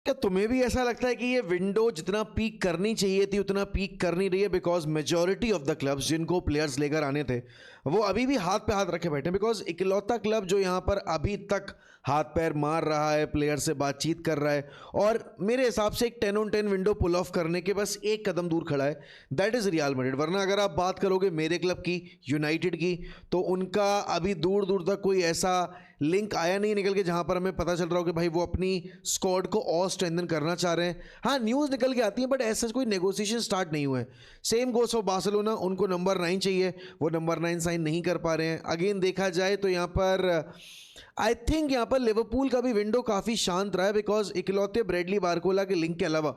क्या तुम्हें भी ऐसा लगता है कि ये विंडो जितना पीक करनी चाहिए थी उतना पीक कर नहीं रही है? Because majority of the clubs जिनको प्लेयर्स लेकर आने थे वो अभी भी हाथ पे हाथ रखे बैठे हैं। बिकॉज इकलौता क्लब जो यहाँ पर अभी तक हाथ पैर मार रहा है, प्लेयर से बातचीत कर रहा है और मेरे हिसाब से एक 10-on-10 विंडो पुल ऑफ करने के बस एक कदम दूर खड़ा है, दैट इज़ रियल मैड्रिड। वरना अगर आप बात करोगे मेरे क्लब की, यूनाइटेड की, तो उनका अभी दूर दूर तक कोई ऐसा लिंक आया नहीं निकल के जहां पर हमें पता चल रहा हो कि भाई वो अपनी स्क्वाड को और स्ट्रेंथन करना चाह रहे हैं। हाँ, न्यूज़ निकल के आती है बट ऐसा कोई नेगोशिएशन स्टार्ट नहीं हुआ है। सेम गोस फॉर बार्सिलोना, उनको नंबर 9 चाहिए, वो नंबर 9 साइन नहीं कर पा रहे हैं। अगेन देखा जाए तो यहाँ पर आई थिंक यहाँ पर लिवरपूल का भी विंडो काफ़ी शांत रहा है बिकॉज इकलौते ब्रेडली बारकोला के लिंक के अलावा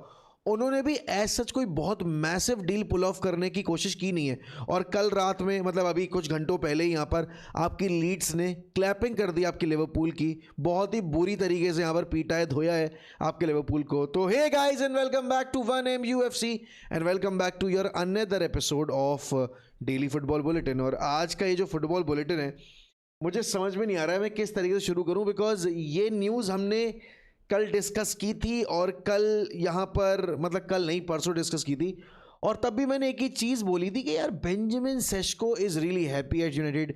उन्होंने भी एज सच कोई बहुत मैसिव डील पुल ऑफ करने की कोशिश की नहीं है। और कल रात में, मतलब अभी कुछ घंटों पहले ही यहाँ पर आपकी लीड्स ने क्लैपिंग कर दी आपकी लिवरपूल की, बहुत ही बुरी तरीके से यहाँ पर पीटा है, धोया है आपके लिवरपूल को। तो hey guys and welcome back to 1M UFC and welcome back to your another episode of daily football bulletin. और आज का ये जो फुटबॉल बुलेटिन है मुझे समझ में नहीं आ रहा है मैं किस तरीके से शुरू करूँ, बिकॉज ये न्यूज़ हमने कल डिस्कस की थी और कल यहाँ पर, मतलब कल नहीं परसों डिस्कस की थी और तब भी मैंने एक ही चीज़ बोली थी कि यार Benjamin Sesko is really happy at United,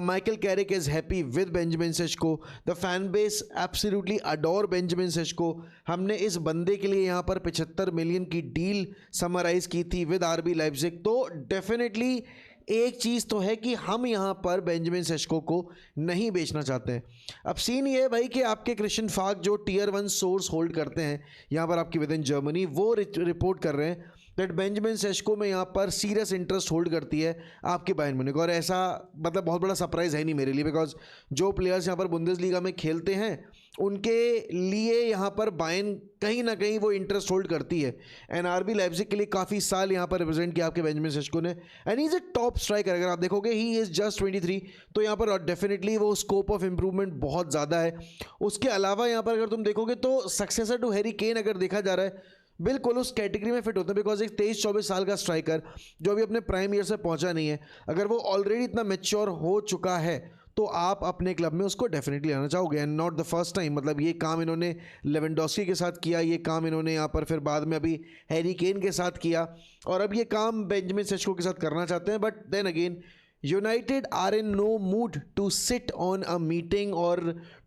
Michael Carrick is happy with Benjamin Sesko, the fan base absolutely adore Benjamin Sesko. हमने इस बंदे के लिए यहाँ पर 75 मिलियन की डील समराइज़ की थी विद आरबी लाइप्जिग। तो डेफिनेटली एक चीज़ तो है कि हम यहाँ पर बेंजामिन सेस्को को नहीं बेचना चाहते हैं। अब सीन ये है भाई कि आपके क्रिश्चियन फाक जो टियर 1 सोर्स होल्ड करते हैं यहाँ पर आपकी विद इन जर्मनी, वो रिपोर्ट कर रहे हैं दैट बेंजामिन सेस्को में यहाँ पर सीरियस इंटरेस्ट होल्ड करती है आपकी बायर्न म्यूनिख। और ऐसा मतलब बहुत बड़ा सरप्राइज़ है नहीं मेरे लिए, बिकॉज जो प्लेयर्स यहाँ पर बुंदेसलीगा में खेलते हैं उनके लिए यहाँ पर बायर्न कहीं ना कहीं वो इंटरेस्ट होल्ड करती है। एंड आरबी लाइप्जिग के लिए काफ़ी साल यहाँ पर रिप्रेजेंट किया आपके बेंजामिन सेस्को ने and he is a top striker. अगर आप देखोगे ही इज़ जस्ट 23, तो यहाँ पर डेफिनेटली वो स्कोप ऑफ इम्प्रूवमेंट बहुत ज़्यादा है। उसके अलावा यहाँ पर अगर तुम देखोगे तो सक्सेसर टू हैरी केन अगर देखा जा रहा है बिल्कुल उस कैटेगरी में फिट होता है, बिकॉज एक 23-24 साल का स्ट्राइकर जो अभी अपने प्राइम ईयर से पहुंचा नहीं है, अगर वो ऑलरेडी इतना मैच्योर हो चुका है तो आप अपने क्लब में उसको डेफिनेटली आना चाहोगे। And not the first time, मतलब ये काम इन्होंने लेवेंडोस्की के साथ किया, ये काम इन्होंने यहाँ पर फिर बाद में अभी हैरी केन के साथ किया और अब ये काम बेंजामिन सेस्को के साथ करना चाहते हैं। But then again United are in no mood to sit on a meeting or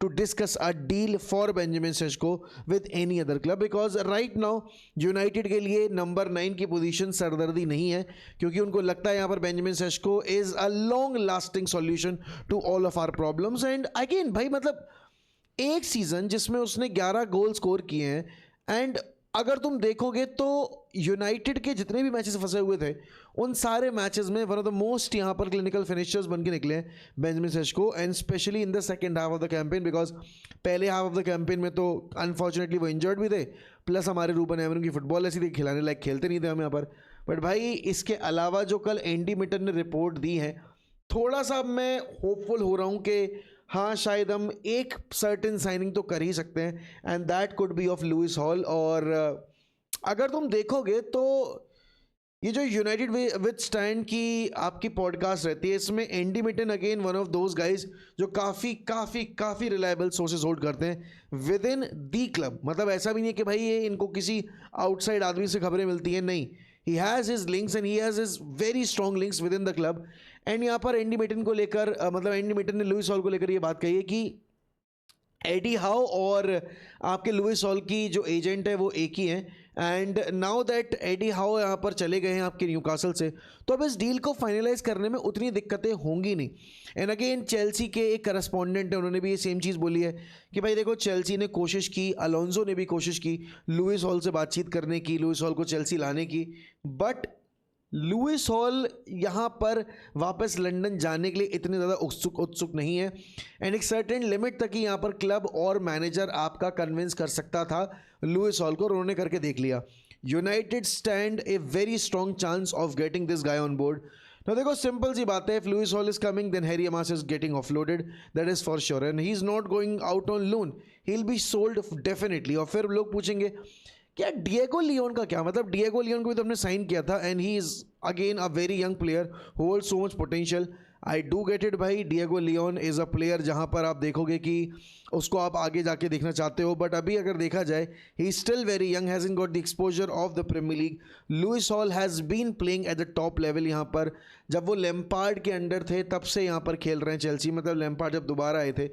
to discuss a deal for Benjamin Sesko with any other club, because right now United के लिए number 9 की position सरदर्दी नहीं है, क्योंकि उनको लगता है यहाँ पर Benjamin Sesko is a long lasting solution to all of our problems. And again भाई, मतलब एक सीज़न जिसमें उसने 11 गोल स्कोर किए हैं एंड अगर तुम देखोगे तो यूनाइटेड के जितने भी मैचेस फंसे हुए थे उन सारे मैचेस में वन ऑफ द मोस्ट यहाँ पर क्लिनिकल फिनिशर्स बन के निकले हैं Benjamin Sesko, and especially in the second half of the campaign, because पहले हाफ ऑफ द कैंपेन में तो अनफॉर्चुनेटली वो इंजर्ड भी थे, प्लस हमारे रूबन एमरम की फुटबॉल ऐसी थी खिलाने लायक खेलते नहीं थे हम यहाँ पर। बट भाई इसके अलावा जो कल एंडी मिटन ने रिपोर्ट दी है, थोड़ा सा मैं होपफुल हो रहा हूँ कि हाँ शायद हम एक सर्टेन साइनिंग तो कर ही सकते हैं and that could be of Lewis Hall. और अगर तुम देखोगे तो ये जो यूनाइटेड विद स्टैंड की आपकी पॉडकास्ट रहती है, इसमें Andy mitten again one of those guys जो काफ़ी रिलायबल सोर्सेज होल्ड करते हैं विद इन दी क्लब। मतलब ऐसा भी नहीं है कि भाई ये इनको किसी आउटसाइड आदमी से खबरें मिलती हैं, नहीं, he has his links and he has his very strong links with in the club. And यहाँ पर एंडी मिटन को लेकर मतलब एंडी मिटन ने लुइस हॉल को लेकर ये बात कही है कि एडी हाउ और आपके लुइस हॉल की जो एजेंट है वो एक ही हैं, and now that Eddie Howe यहाँ पर चले गए हैं आपके न्यूकासल से, तो अब इस डील को फाइनलाइज करने में उतनी दिक्कतें होंगी नहीं। एंड अगेन चेल्सी के एक करस्पॉन्डेंट है, उन्होंने भी ये सेम चीज़ बोली है कि भाई देखो चेल्सी ने कोशिश की, अलोंसो ने भी कोशिश की लुइस हॉल से बातचीत करने की, लुइस हॉल को चेल्सी लाने की, बट लुइस हॉल यहाँ पर वापस लंदन जाने के लिए इतने ज़्यादा उत्सुक नहीं है। एंड एक सर्टेन लिमिट तक ही यहाँ पर क्लब और मैनेजर आपका कन्विंस कर सकता था लुइस हॉल को, और उन्होंने करके देख लिया। United stand a very strong chance of getting this guy on board. तो देखो सिंपल सी बात है, if Lewis Hall is coming then Harry Amass is getting offloaded, that is for sure, and he is not going out on loan, he will be sold definitely. और फिर लोग पूछेंगे क्या डिएगो लियोन का क्या मतलब, डिएगो लियोन को भी तो हमने साइन किया था and he is again a very young player who holds so much potential. I do get it भाई, Diego Leon is a player जहाँ पर आप देखोगे कि उसको आप आगे जाके देखना चाहते हो, बट अभी अगर देखा जाए he still very young, hasn't got the exposure of the Premier League. Lewis Hall has been playing at the top level. यहाँ पर जब वो लैम्पार्ड के अंडर थे तब से यहाँ पर खेल रहे हैं चेल्सी, मतलब लैम्पार्ड जब दोबारा आए थे,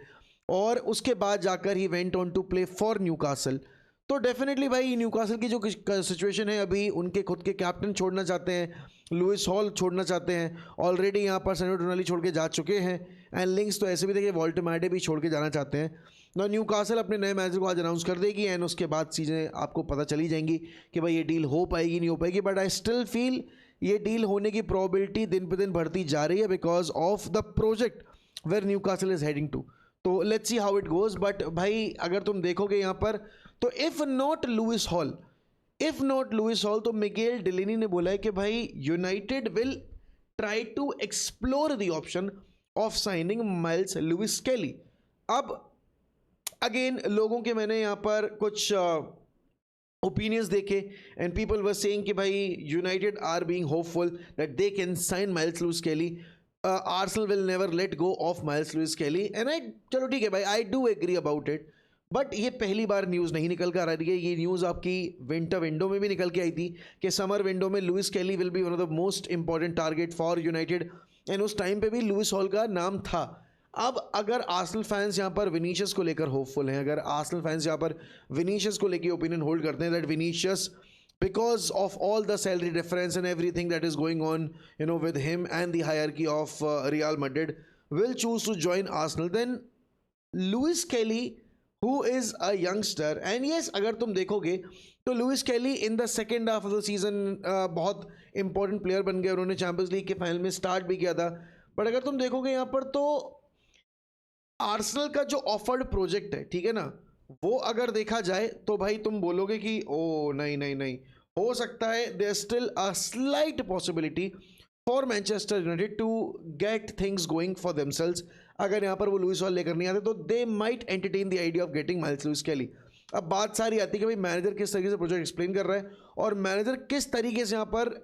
और उसके बाद जाकर he went on to play for Newcastle. तो डेफिनेटली भाई न्यूकासल की जो सिचुएशन है अभी, उनके खुद के कैप्टन छोड़ना चाहते हैं, लुइस हॉल छोड़ना चाहते हैं, ऑलरेडी यहाँ पर सैंडो टोनाली छोड़ के जा चुके हैं, एंड लिंक्स तो ऐसे भी थे कि वॉल्टमाडे भी छोड़ के जाना चाहते हैं. ना न्यूकासल अपने नए मैनेजर को आज अनाउंस कर देगी, एंड उसके बाद चीज़ें आपको पता चली जाएंगी कि भाई ये डील हो पाएगी नहीं हो पाएगी. बट आई स्टिल फील ये डील होने की प्रोबेबिलिटी दिन पे दिन बढ़ती जा रही है because of the project where Newcastle is heading to. तो let's see how it goes. But भाई अगर तुम देखोगे यहाँ पर, तो इफ़ नॉट लुइस हॉल तो मिगेल डिलेनी ने बोला है कि भाई United will try to explore the option of signing Miles Lewis Skelly. अब अगेन लोगों के मैंने यहाँ पर कुछ ओपिनियंस देखे, एंड पीपल वर सेइंग कि भाई United are being hopeful that they can sign Miles Lewis Skelly. Arsenal will never let go of Miles Lewis Skelly, and I, चलो ठीक है भाई, I do agree about it. But ये पहली बार news नहीं निकल कर आ रही है, ये न्यूज़ आपकी विंटर विंडो में भी निकल के आई थी कि समर विंडो में Lewis Skelly will be one of the most important target for United, and उस टाइम पे भी लुइस हॉल का नाम था. अब अगर आर्सेनल फैंस यहाँ पर विनीशियस को लेकर होपफुल हैं, अगर आर्सेनल फैंस यहाँ पर विनीशियस को लेकर ओपिनियन होल्ड करते हैं that Vinicius, because of all the salary difference and everything that is going on, you know, with him and the hierarchy of Real Madrid, will choose to join Arsenal, then Lewis Kelly, who is a youngster, and yes, अगर तुम देखोगे तो Lewis Skelly in the second half of the season बहुत important player बन गए, उन्होंने Champions League के final में स्टार्ट भी किया था. बट अगर तुम देखोगे यहाँ पर तो आर्सेनल का जो ऑफर्ड प्रोजेक्ट है, ठीक है ना, वो अगर देखा जाए तो भाई तुम बोलोगे कि ओ नहीं नहीं नहीं, हो सकता है there still a slight possibility for Manchester United to get things going for themselves. अगर यहाँ पर वो लुइस हॉल लेकर नहीं आते तो they might entertain the idea of getting Miles Lewis Skelly. अब बात सारी आती है कि भाई मैनेजर किस तरीके से प्रोजेक्ट एक्सप्लेन कर रहा है, और मैनेजर किस तरीके से यहाँ पर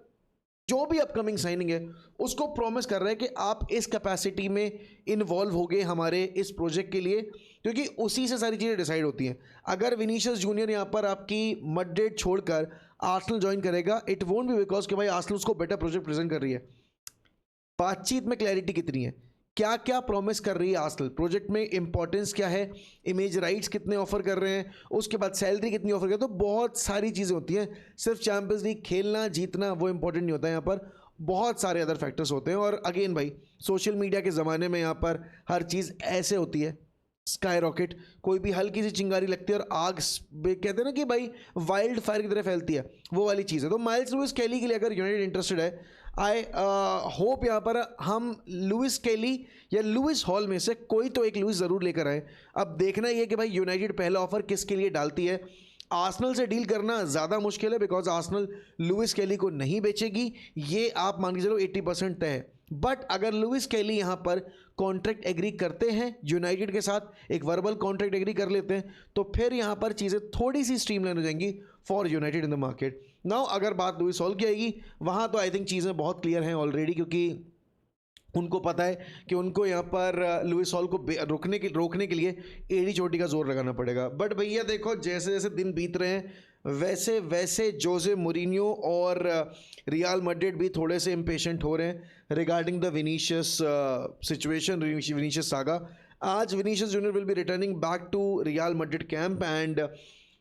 जो भी अपकमिंग साइनिंग है उसको प्रॉमिस कर रहा है कि आप इस कैपेसिटी में इन्वॉल्व होगे हमारे इस प्रोजेक्ट के लिए, क्योंकि उसी से सारी चीज़ें डिसाइड होती हैं. अगर विनीशियस जूनियर यहाँ पर आपकी मड्रिड छोड़कर आर्सेनल ज्वाइन करेगा, इट वोंट बी बिकॉज कि भाई आर्सेनल उसको बेटर प्रोजेक्ट प्रेजेंट कर रही है. बातचीत में क्लैरिटी कितनी है, क्या क्या प्रॉमिस कर रही है आर्सेनल, प्रोजेक्ट में इंपॉर्टेंस क्या है, इमेज राइट्स कितने ऑफर कर रहे हैं, उसके बाद सैलरी कितनी ऑफर कर रहे हैं. तो बहुत सारी चीज़ें होती हैं, सिर्फ चैंपियंस लीग खेलना जीतना वो इंपॉर्टेंट नहीं होता है, यहाँ पर बहुत सारे अदर फैक्टर्स होते हैं. और अगेन भाई सोशल मीडिया के ज़माने में यहाँ पर हर चीज़ ऐसे होती है स्काई रॉकेट, कोई भी हल्की सी चिंगारी लगती है और आग कहते हैं ना कि भाई वाइल्ड फायर की तरह फैलती है, वो वाली चीज़ है. तो माइल्स लुइस कैली के लिए अगर यूनाइटेड इंटरेस्टेड है, आई होप यहाँ पर हम लुइस कैली या लुइस हॉल में से कोई तो एक लुइस ज़रूर लेकर आए. अब देखना ये कि भाई यूनाइटेड पहला ऑफर किसके लिए डालती है. आर्सेनल से डील करना ज़्यादा मुश्किल है बिकॉज आर्सेनल लुइस कैली को नहीं बेचेगी, ये आप मान के चलो 80% तय है. बट अगर लुइस कैली यहाँ पर कॉन्ट्रैक्ट एग्री करते हैं यूनाइटेड के साथ, एक वर्बल कॉन्ट्रैक्ट एग्री कर लेते हैं, तो फिर यहाँ पर चीज़ें थोड़ी सी स्ट्रीमलाइन हो जाएंगी for United in the market. Now अगर बात लुइस हॉल की आएगी, वहाँ तो आई थिंक चीज़ें बहुत क्लियर हैं ऑलरेडी, क्योंकि उनको पता है कि उनको यहाँ पर लुइस हॉल को रोकने के लिए एड़ी चोटी का जोर लगाना पड़ेगा. बट भैया देखो, जैसे जैसे दिन बीत रहे हैं वैसे वैसे जोसे मोरिन्यो और रियल मैड्रिड भी थोड़े से इम्पेशेंट हो रहे हैं regarding the Vinicius situation, Vinicius saga. आज Vinicius Junior will be returning back to Real Madrid camp, and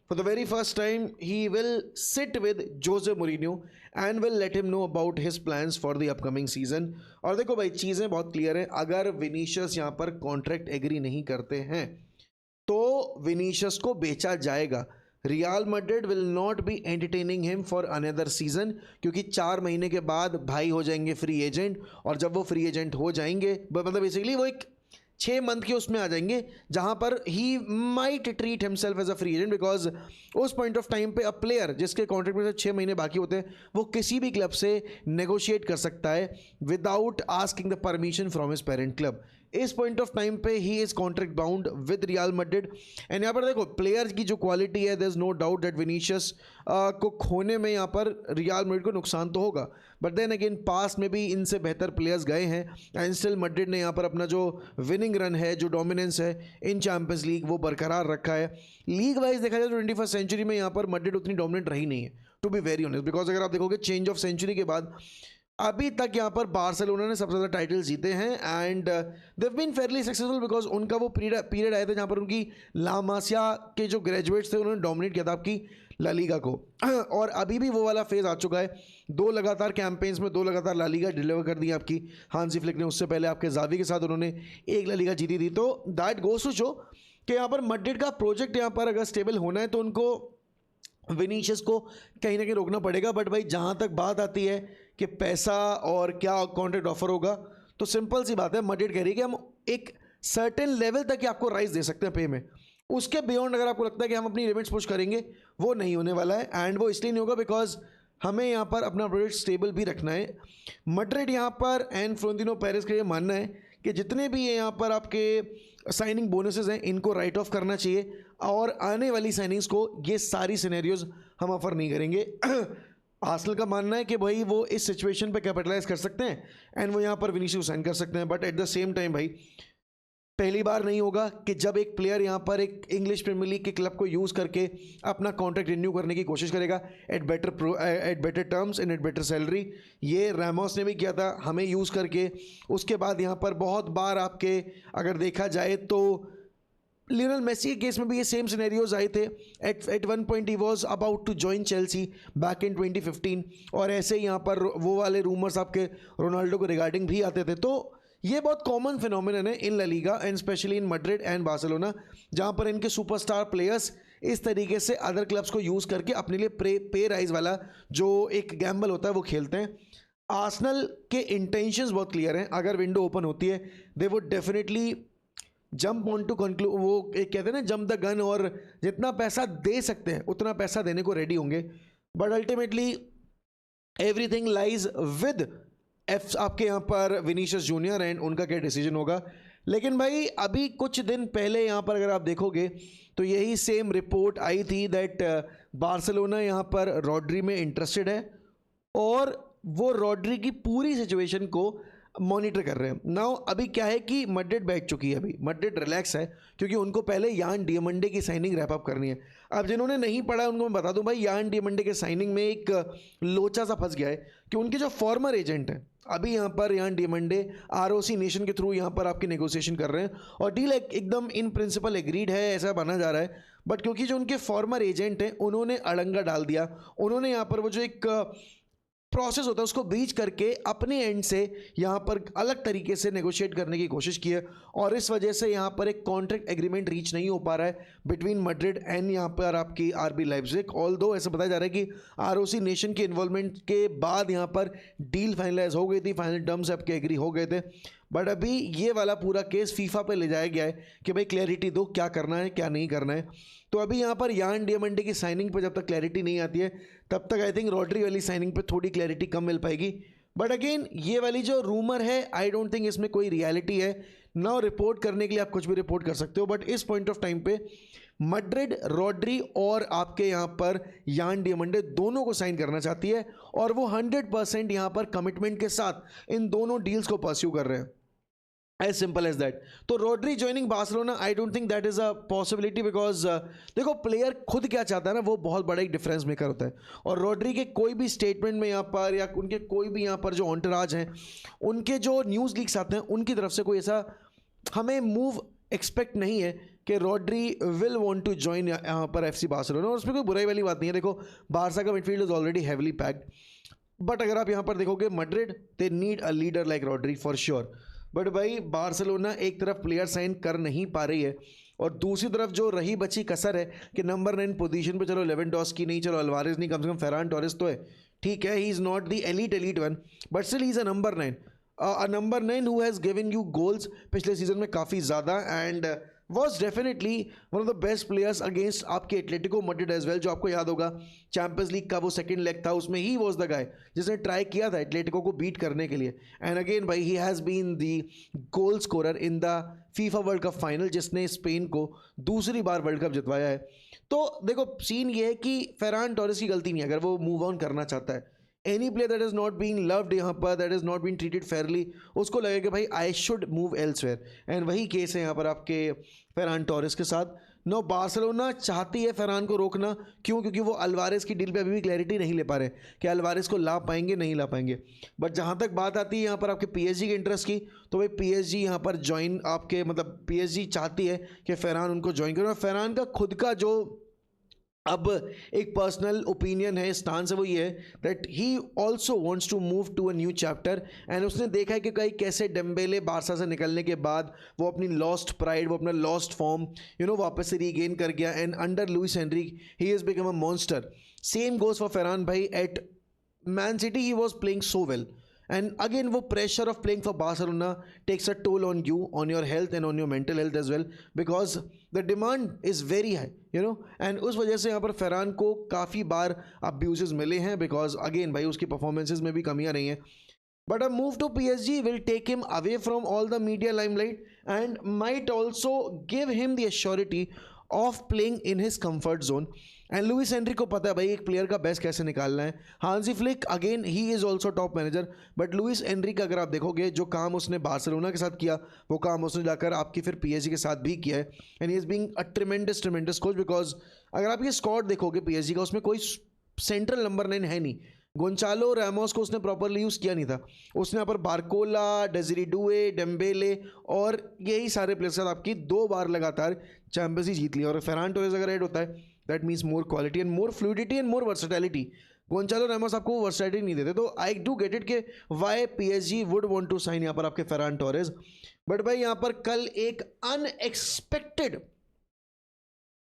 for the very first time he will sit with Jose Mourinho and will let him know about his plans for the upcoming season. और देखो भाई चीज़ें बहुत clear हैं, अगर Vinicius यहाँ पर contract agree नहीं करते हैं तो विनीशियस को बेचा जाएगा. Real Madrid will not be entertaining him for another season, क्योंकि 4 महीने के बाद भाई हो जाएंगे फ्री एजेंट, और जब वो फ्री एजेंट हो जाएंगे मतलब बेसिकली वो एक 6 मंथ के उसमें आ जाएंगे जहां पर he might treat himself as a free agent, because उस पॉइंट ऑफ टाइम पे अ प्लेयर जिसके कॉन्ट्रैक्ट में से 6 महीने बाकी होते हैं वो किसी भी क्लब से नेगोशिएट कर सकता है without asking the permission from his parent club. इस पॉइंट ऑफ टाइम पे he is contract bound with Real Madrid. And यहाँ पर देखो प्लेयर की जो क्वालिटी है, there is no doubt that Vinicius को खोने में यहाँ पर रियल मैड्रिड को नुकसान तो होगा, बट देन अगेन पास्ट में भी इनसे बेहतर प्लेयर्स गए हैं एंड स्टिल मैड्रिड ने यहाँ पर अपना जो विनिंग रन है, जो डोमिनेंस है इन चैंपियंस लीग, वो बरकरार रखा है। लीग वाइज देखा जाए तो 21st सेंचुरी में यहाँ पर मैड्रिड उतनी डोमिनेंट रही नहीं है, to be very honest, because अगर आप देखोगे चेंज ऑफ सेंचुरी के बाद अभी तक यहाँ पर बार्सिलोना ने सबसे ज़्यादा टाइटल जीते हैं and they've been fairly successful, because उनका वो पीरियड आए थे जहाँ पर उनकी ला मासिया के जो ग्रेजुएट्स थे उन्होंने डोमिनेट किया था आपकी ला लीगा को और अभी भी वो वाला फेज़ आ चुका है। 2 लगातार कैंपेन्स में 2 लगातार ला लीगा डिलीवर कर दी आपकी हांसी फ्लिक ने, उससे पहले आपके जावी के साथ उन्होंने 1 ला लीगा जीती थी। तो दैट गोस टू शो कि यहाँ पर मैड्रिड का प्रोजेक्ट यहाँ पर अगर स्टेबल होना है तो उनको विनीशियस को कहीं ना कहीं रोकना पड़ेगा। बट भाई जहाँ तक बात आती है कि पैसा और क्या कॉन्ट्रैक्ट ऑफर होगा, तो सिंपल सी बात है, मैड्रिड कह रही है कि हम एक सर्टेन लेवल तक ही आपको राइज दे सकते हैं पे में, उसके बियॉन्ड अगर आपको लगता है कि हम अपनी लिमिट्स पुश करेंगे, वो नहीं होने वाला है। एंड वो इसलिए नहीं होगा बिकॉज हमें यहाँ पर अपना प्रोजेक्ट स्टेबल भी रखना है। मैड्रिड यहाँ पर एंड फ्लोरेंटिनो पेरेज का ये मानना है कि जितने भी ये यहाँ पर आपके साइनिंग बोनसेस हैं इनको राइट ऑफ करना चाहिए और आने वाली साइनिंग्स को ये सारी सिनेरियोज हम ऑफर नहीं करेंगे। आर्सेनल का मानना है कि भाई वो इस सिचुएशन पे कैपिटलाइज कर सकते हैं एंड वो यहाँ पर विनीशियस साइन कर सकते हैं, but at the same time भाई पहली बार नहीं होगा कि जब एक प्लेयर यहाँ पर एक इंग्लिश प्रीमियर लीग के क्लब को यूज़ करके अपना कॉन्ट्रैक्ट रिन्यू करने की कोशिश करेगा at better terms and at better salary. ये रैमोस ने भी किया था हमें यूज़ करके। उसके बाद यहाँ पर बहुत बार आपके अगर देखा जाए तो लियोनेल मेसी के केस में भी ये सेम सिनेरियोज आए थे। At one point he was about to join Chelsea back in 2015 और ऐसे ही यहाँ पर वो वाले रूमर्स आपके रोनाल्डो को रिगार्डिंग भी आते थे। तो ये बहुत कॉमन फिनोमिनन है in La Liga and especially in Madrid and Barcelona, जहाँ पर इनके सुपरस्टार प्लेयर्स इस तरीके से अदर क्लब्स को यूज़ करके अपने लिए पे राइज वाला जो एक गैम्बल होता है वो खेलते हैं। आर्सेनल के इंटेंशंस बहुत क्लियर हैं, अगर विंडो ओपन होती है they would definitely jump on to conclude, वो एक कहते हैं ना जंप द गन, और जितना पैसा दे सकते हैं उतना पैसा देने को रेडी होंगे। But ultimately everything lies with आपके यहाँ पर विनीशियस जूनियर एंड उनका क्या डिसीजन होगा। लेकिन भाई अभी कुछ दिन पहले यहाँ पर अगर आप देखोगे तो यही सेम रिपोर्ट आई थी दैट बार्सिलोना यहाँ पर रॉड्री में इंटरेस्टेड है और वो रॉड्री की पूरी सिचुएशन को मॉनिटर कर रहे हैं। नाउ अभी क्या है कि मैड्रिड बैठ चुकी है, अभी मैड्रिड रिलैक्स है क्योंकि उनको पहले यान डियामंडे की साइनिंग रैप अप करनी है। अब जिन्होंने नहीं पढ़ा उनको मैं बता दूं भाई, यान डियामंडे के साइनिंग में एक लोचा सा फंस गया है कि उनके जो फॉर्मर एजेंट हैं अभी यहाँ पर यान डियामंडे आरओसी नेशन के थ्रू यहाँ पर आपकी नेगोशिएशन कर रहे हैं और डील एकदम इन प्रिंसिपल एग्रीड है ऐसा माना जा रहा है। बट क्योंकि जो उनके फॉर्मर एजेंट हैं उन्होंने अड़ंगा डाल दिया, उन्होंने यहाँ पर वो जो एक प्रोसेस होता है उसको ब्रीच करके अपने एंड से यहाँ पर अलग तरीके से नेगोशिएट करने की कोशिश की है और इस वजह से यहाँ पर एक कॉन्ट्रैक्ट एग्रीमेंट रीच नहीं हो पा रहा है बिटवीन मैड्रिड एंड यहाँ पर आपकी आरबी लाइप्जिग। ऑल्दो ऐसा बताया जा रहा है कि आरओसी नेशन के इन्वॉल्वमेंट के बाद यहाँ पर डील फाइनलाइज हो गई थी, फाइनल टर्म्स आपके एग्री हो गए थे। बट अभी ये वाला पूरा केस फीफा पे ले जाया गया है कि भाई क्लैरिटी दो क्या करना है क्या नहीं करना है। तो अभी यहाँ पर यान डियामंडे की साइनिंग पे जब तक क्लैरिटी नहीं आती है तब तक आई थिंक रॉड्री वाली साइनिंग पे थोड़ी क्लैरिटी कम मिल पाएगी। बट अगेन ये वाली जो रूमर है आई डोंट थिंक इसमें कोई रियलिटी है। नाउ रिपोर्ट करने के लिए आप कुछ भी रिपोर्ट कर सकते हो, बट इस पॉइंट ऑफ टाइम पे मैड्रिड रॉड्री और आपके यहाँ पर यान डियामंडे दोनों को साइन करना चाहती है और वो 100% यहाँ पर कमिटमेंट के साथ इन दोनों डील्स को परस्यू कर रहे हैं, एज सिंपल एज दैट। तो Rodri joining Barcelona I don't think that is a possibility because देखो प्लेयर खुद क्या चाहता है ना वो बहुत बड़ा एक डिफरेंस मेकर होता है और रॉड्री के कोई भी स्टेटमेंट में यहाँ पर या उनके कोई भी यहाँ पर जो ऑन्टराज हैं उनके जो न्यूज़ लीक्स आते हैं उनकी तरफ से कोई ऐसा हमें मूव एक्सपेक्ट नहीं है कि Rodri will want to join यहाँ पर एफसी बार्सिलोना। और उसमें कोई बुराई वाली बात नहीं है, देखो बार्सा का midfield is already heavily packed, but अगर आप यहाँ पर देखोगे Madrid they need a leader like Rodri for sure. But भाई बार्सिलोना एक तरफ प्लेयर साइन कर नहीं पा रही है और दूसरी तरफ जो रही बची कसर है कि नंबर 9 पोजीशन पे चलो लेवेंडोस्की नहीं, चलो अल्वारेज नहीं, कम से कम फेरान टोरेस तो है, ठीक है, he is not the elite one but still he is a number 9 who has given you goals पिछले सीजन में काफ़ी ज़्यादा and was definitely one of the best players against आपके एटलेटिको मैड्रिड एज वेल. जो आपको याद होगा champions league का वो सेकंड लेग था, उसमें ही वॉज द गाय जिसने ट्राई किया था एटलेटिको को बीट करने के लिए. एंड अगेन भाई he has been the goal scorer in the FIFA World Cup final, जिसने स्पेन को दूसरी बार वर्ल्ड कप जितवाया है. तो देखो सीन ये है कि फेरान टोरेस की गलती नहीं है अगर वो मूव ऑन करना चाहता है. Any player that is not being loved यहाँ पर, that is not being treated Fairlie, उसको लगेगा कि भाई I should move elsewhere. And वही केस है यहाँ पर आपके फेरान टोरेस के साथ. नो, बार्सिलोना चाहती है फेरान को रोकना. क्यों? क्योंकि वो अल्वारेस की डील पे अभी भी क्लैरिटी नहीं ले पा रहे कि अल्वारेस को ला पाएंगे नहीं ला पाएंगे. बट जहाँ तक बात आती है यहाँ पर आपके पीएसजी के इंटरेस्ट की, तो भाई पीएसजी यहाँ पर ज्वाइन आपके मतलब पीएसजी चाहती है कि फेरान उनको ज्वाइन करें. और फेरान का खुद का जो अब एक पर्सनल ओपिनियन है, स्टांस है, वो ये है that he also wants to move to a new chapter. And उसने देखा है कि कई कैसे डेम्बेले बारसा से निकलने के बाद वो अपनी लॉस्ट प्राइड, वो अपना लॉस्ट फॉर्म वापस से रीगेन कर गया. And under Luis Enrique he is become a monster. Same goes for Ferran भाई. At Man City he was playing so well. And again वो pressure of playing for Barcelona takes a toll on you, on your health and on your mental health as well, because the demand is very high, and उस वजह से यहाँ पर Ferran को काफ़ी बार abuses मिले हैं, because again भाई उसकी performances में भी कमियाँ रही हैं. But a move to PSG will take him away from all the media limelight and might also give him the assurity of playing in his comfort zone. And Louis Anrich को पता है भाई एक प्लेयर का best कैसे निकालना है. Hansi Flick again he is also top manager, but Louis Anrich अगर आप देखोगे जो काम उसने बार्सिलोना के साथ किया वो काम उसने जाकर आपकी फिर पीएसजी के साथ भी किया है. And he is being a ट्रेमेंडस coach, because अगर आप ये स्क्वाड देखोगे पीएसजी का, उसमें कोई सेंट्रल नंबर 9 है नहीं. गोंचालो रैमोस को उसने प्रॉपरली यूज़ किया नहीं था. उसने यहाँ पर बारकोला, डेजरी डुए, डेम्बेले और यही सारे प्लेयर्स के साथ आपकी 2 बार लगातार चैंपियंस लीग जीत ली. और फेरान टोरेस अगर ऐड होता है that means more quality and more fluidity and more versatility. Goncalo Ramos आपको वो वर्सेटैलिटी नहीं देते. तो आई डू गेट इट के why PSG would want to sign यहाँ पर आपके फेरान टोरेस. बट भाई यहाँ पर कल एक अनएक्सपेक्टेड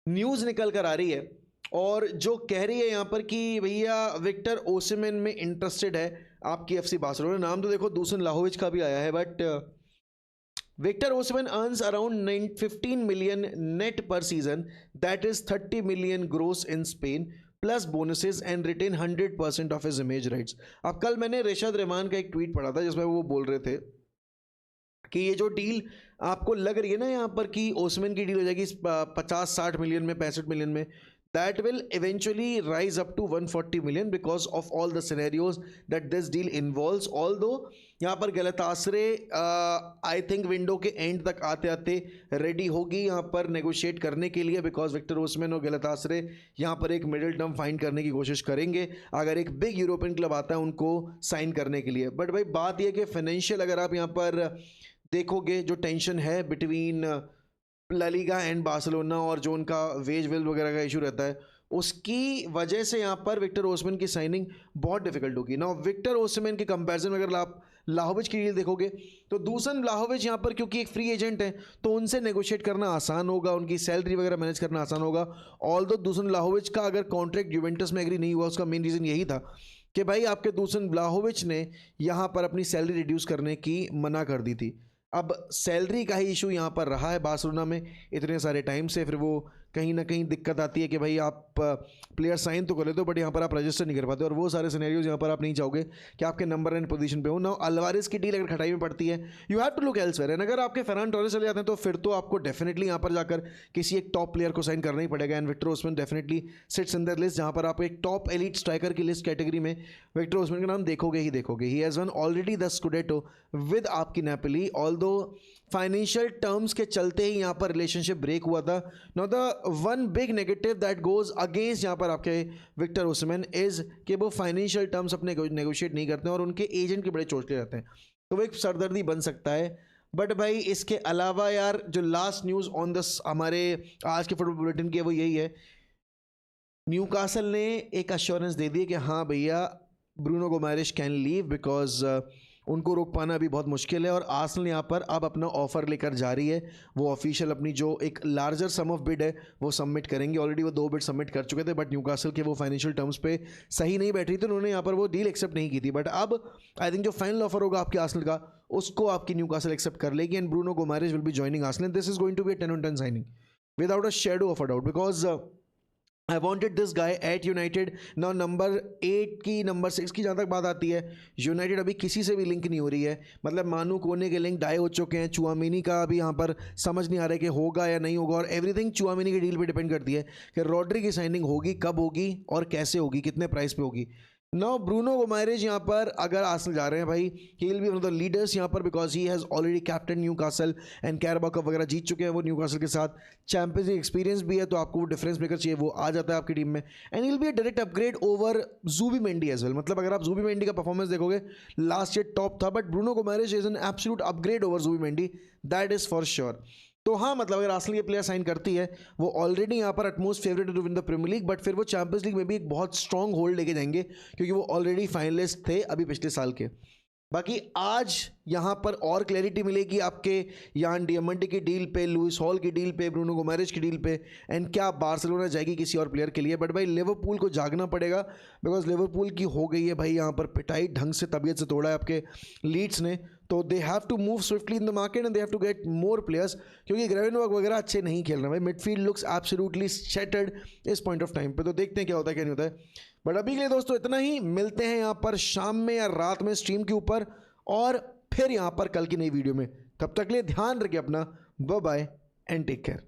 न्यूज़ निकल कर आ रही है और जो कह रही है यहाँ पर कि भैया विक्टर ओसिमेन में इंटरेस्टेड है आपकी एफसी बार्सिलोना. नाम तो देखो दुसन लाहोविच का भी आया है, but Victor Osimhen earns around 15 million net per season, that is 30 million gross in Spain, plus bonuses and retain 100% of his image rights. अब कल मैंने रेशाद रहमान का एक ट्वीट पढ़ा था जिसमें वो बोल रहे थे कि ये जो डील आपको लग रही है ना यहाँ पर कि ओस्मेन की डील हो जाएगी 50-60 मिलियन में, 65 मिलियन में, that will eventually rise up to 140 million because of all the scenarios that this deal involves. Although यहाँ पर गलतासरे आई थिंक विंडो के एंड तक आते आते रेडी होगी यहाँ पर नेगोशिएट करने के लिए, बिकॉज विक्टर ओस्मेन और गलतासरे यहाँ पर एक मिडिल टर्म फाइंड करने की कोशिश करेंगे अगर एक बिग यूरोपियन क्लब आता है उनको साइन करने के लिए. बट भाई बात यह कि फाइनेंशियल अगर आप यहाँ पर देखोगे जो टेंशन है between La Liga and Barcelona और जो उनका वेज विल वगैरह का इशू रहता है, उसकी वजह से यहाँ पर विक्टर ओस्मेन की साइनिंग बहुत डिफिकल्ट होगी. ना विक्टर ओस्मेन के कंपैरिजन में अगर आप लाहोविच की डील देखोगे तो दूसन लाहोविच यहाँ पर क्योंकि एक फ्री एजेंट है तो उनसे नेगोशिएट करना आसान होगा, उनकी सैलरी वगैरह मैनेज करना आसान होगा. ऑल्दो दूसन लाहोविच का अगर कॉन्ट्रैक्ट यूवेंटस में एग्री नहीं हुआ, उसका मेन रीज़न यही था कि भाई आपके दूसन व्लाहोविच ने यहाँ पर अपनी सैलरी रिड्यूस करने की मना कर दी थी. अब सैलरी का ही इशू यहाँ पर रहा है बार्सिलोना में इतने सारे टाइम से, फिर वो कहीं ना कहीं दिक्कत आती है कि भाई आप प्लेयर साइन तो कर लेते हो बट यहाँ पर आप रजिस्टर नहीं कर पाते, और वो सारे सिनेरियोज यहाँ पर आप नहीं चाहोगे कि आपके नंबर 9 पोजीशन पे हो ना. अल्वारेस की डील अगर खटाई में पड़ती है you have to look elsewhere. And अगर आपके फेरान टोरेस चले जाते हैं तो फिर तो आपको डेफिनेटली यहाँ पर जाकर किसी एक टॉप प्लेयर को साइन करना ही पड़ेगा. And Victor Osimhen definitely sits in the list जहाँ पर आप एक टॉप एलीट स्ट्राइकर की लिस्ट कैटेगरी में विक्टर ओस्मेन का नाम देखोगे ही देखोगे. He has won already the scudetto with आपकी नेपोली, ऑल्दो फाइनेंशियल टर्म्स के चलते ही यहाँ पर रिलेशनशिप ब्रेक हुआ था. Now the one big negative that goes against यहाँ पर आपके विक्टर ओस्मेन इज कि वो फाइनेंशियल टर्म्स अपने नेगोशिएट नहीं करते हैं और उनके एजेंट के बड़े चोचले रहते हैं, तो वो एक सरदर्दी बन सकता है. बट भाई इसके अलावा यार जो लास्ट न्यूज़ ऑन दस हमारे आज के फुटबॉल बुलेटिन की है वो यही है, न्यूकासल ने एक अश्योरेंस दे दी कि हाँ भैया ब्रूनो गोमेरेश कैन लीव बिकॉज उनको रोक पाना अभी बहुत मुश्किल है। और आर्सेनल यहाँ पर अब अपना ऑफर लेकर जा रही है, वो ऑफिशियल अपनी जो एक लार्जर सम ऑफ बिड है वो सबमिट करेंगे। ऑलरेडी वो 2 बिड सबमिट कर चुके थे, बट न्यूकासल के वो फाइनेंशियल टर्म्स पे सही नहीं बैठ रही थी, उन्होंने यहाँ पर वो डील एक्सेप्ट नहीं की थी। बट अब आई थिंक जो फाइनल ऑफर होगा आपके आर्सेनल का, उसको आपकी न्यूकासल एक्सेप्ट कर लेगी and Bruno Guimaraes will be joining Arsenal. This is going to be a 10-on-10 signing without a shadow of a doubt, because I wanted this guy at United. Now number 8 की number 6 की जहाँ तक बात आती है, United अभी किसी से भी लिंक नहीं हो रही है। मतलब मानू कोने के लिंक डाई हो चुके हैं, चुआमिनी का अभी यहाँ पर समझ नहीं आ रहा है कि होगा या नहीं होगा, और एवरीथिंग चुआमिनी की डील पे डिपेंड करती है कि रॉड्री की साइनिंग होगी, कब होगी और कैसे होगी, कितने प्राइस पे होगी। नाउ ब्रूनो गोमारेज यहाँ पर अगर आर्सेनल जा रहे हैं भाई, he will be one of the leaders यहाँ पर, because he has already captain Newcastle and Carabao Cup वगैरह जीत चुके हैं वो न्यूकासल के साथ। चैंपियंस लीग एक्सपीरियंस भी है, तो आपको वो डिफरेंस मेकर चाहिए, वो आ जाता है आपकी टीम में। And he will be a direct upgrade over Zubimendi as well. मतलब अगर आप ज़ुबिमेंडी का परफॉर्मेंस देखोगे, लास्ट ईयर टॉप था, but Bruno Guimaraes is an absolute upgrade over Zubimendi, that is for sure. तो हाँ, मतलब अगर आर्सेनल ये प्लेयर साइन करती है, वो ऑलरेडी यहाँ पर utmost favourite to win the Premier League, but फिर वो चैंपियंस लीग में भी एक बहुत स्ट्रॉन्ग होल्ड लेके जाएंगे, क्योंकि वो ऑलरेडी फाइनलिस्ट थे अभी पिछले साल के। बाकी आज यहाँ पर और क्लैरिटी मिलेगी आपके यान डियामंडी की डील पे, लुइस हॉल की डील पे, ब्रूनो गोमारेज की डील पे, एंड क्या बार्सिलोना जाएगी किसी और प्लेयर के लिए। बट भाई लिवरपूल को जागना पड़ेगा, बिकॉज लिवरपूल की हो गई है भाई यहाँ पर पिटाई, ढंग से तबीयत से तोड़ा है आपके लीड्स ने। तो they have to move swiftly in the market and they have to get more players, क्योंकि ग्रेवेनबर्ग वगैरह अच्छे नहीं खेल रहे भाई। मिडफील्ड लुक्स एब्सोल्युटली शैटर्ड इस पॉइंट ऑफ टाइम पे। तो देखते हैं क्या होता है क्या नहीं होता है। बट अभी के लिए दोस्तों इतना ही, मिलते हैं यहाँ पर शाम में या रात में स्ट्रीम के ऊपर, और फिर यहाँ पर कल की नई वीडियो में। तब तक के लिए ध्यान रखिए अपना, bye bye and take care.